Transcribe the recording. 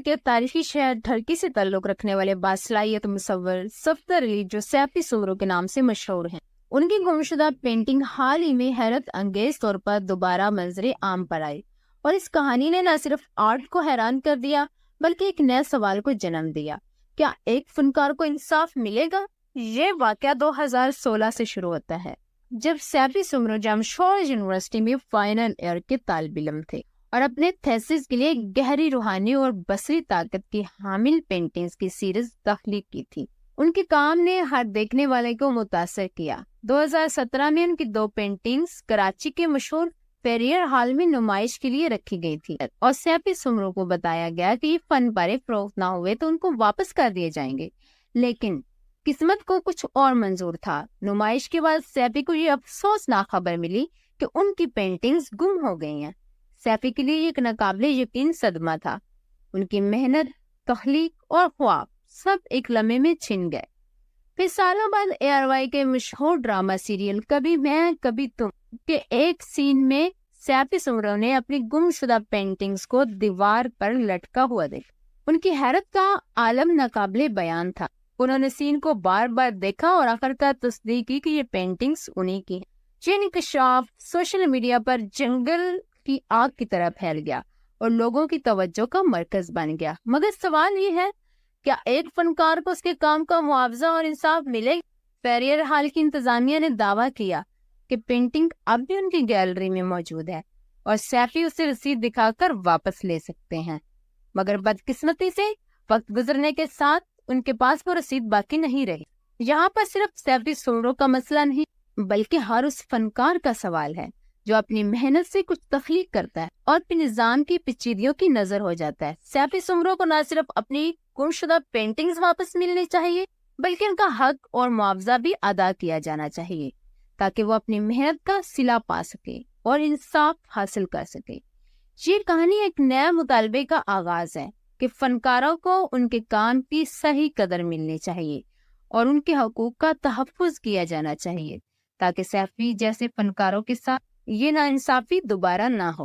کے تاریخی شہر ٹرکی سے تعلق رکھنے والے باصلاحیت مصور صفدر علی جو سیاپی سمرو کے نام سے مشہور ہیں، ان کی گمشدہ پینٹنگ حال ہی میں حیرت انگیز طور پر دوبارہ منظر عام پر آئی، اور اس کہانی نے نہ صرف آرٹ کو حیران کر دیا بلکہ ایک نئے سوال کو جنم دیا: کیا ایک فنکار کو انصاف ملے گا؟ یہ واقعہ 2016 سے شروع ہوتا ہے، جب سیاپی سمرو جامشور یونیورسٹی میں فائنل ایئر کے طالب علم تھے اور اپنے تھیسس کے لیے گہری روحانی اور بصری طاقت کی حامل پینٹنگز کی سیریز تخلیق کی تھی۔ ان کے کام نے ہر دیکھنے والے کو متاثر کیا۔ 2017 میں ان کی 2 پینٹنگز کراچی کے مشہور پیریئر ہال میں نمائش کے لیے رکھی گئی تھی، اور سیاپی سمرو کو بتایا گیا کہ یہ فن پارے فروخت نہ ہوئے تو ان کو واپس کر دیے جائیں گے، لیکن قسمت کو کچھ اور منظور تھا۔ نمائش کے بعد سیاپی کو یہ افسوسناک خبر ملی کہ ان کی پینٹنگز گم ہو گئی ہیں۔ سیاپی کے لیے ایک ناقابل یقین صدمہ تھا۔ ان کی محنت، تخلیق اور خواب سب ایک لمحے میں چھن گئے۔ پھر سالوں بعد ARY کے مشہور ڈرامہ سیریل کبھی میں کبھی تم کے ایک سین میں سیاپی سمرو نے اپنی گم شدہ پینٹنگز کو دیوار پر لٹکا ہوا دیکھا۔ ان کی حیرت کا عالم ناقابل بیان تھا۔ انہوں نے سین کو بار بار دیکھا اور آخرکار تصدیق کی کہ یہ پینٹنگز انہی کی ہیں۔ یہ انکشاف سوشل میڈیا پر جنگل کی آگ کی طرح پھیل گیا اور لوگوں کی توجہ کا مرکز بن گیا۔ مگر سوال یہ ہے، کیا ایک فنکار کو اس کے کام کا معاوضہ اور انصاف ملے گا؟ پیریئر ہال کی انتظامیہ نے دعویٰ کیا کہ پینٹنگ اب بھی ان کی گیلری میں موجود ہے اور سیاپی اسے رسید دکھا کر واپس لے سکتے ہیں، مگر بدقسمتی سے وقت گزرنے کے ساتھ ان کے پاس وہ رسید باقی نہیں رہی۔ یہاں پر صرف سیاپی سمرو کا مسئلہ نہیں بلکہ ہر اس فنکار کا سوال ہے جو اپنی محنت سے کچھ تخلیق کرتا ہے اور پھر نظام کی پیچیدگیوں کی نظر ہو جاتا ہے۔ سیاپی سمرو کو نہ صرف اپنی گم شدہ پینٹنگز واپس ملنی چاہیے بلکہ ان کا حق اور معاوضہ بھی ادا کیا جانا چاہیے تاکہ وہ اپنی محنت کا صلہ پا سکے اور انصاف حاصل کر سکے۔ یہ کہانی ایک نیا مطالبے کا آغاز ہے کہ فنکاروں کو ان کے کام کی صحیح قدر ملنی چاہیے اور ان کے حقوق کا تحفظ کیا جانا چاہیے تاکہ سیاپی جیسے فنکاروں کے ساتھ یہ ناانصافی دوبارہ نہ ہو۔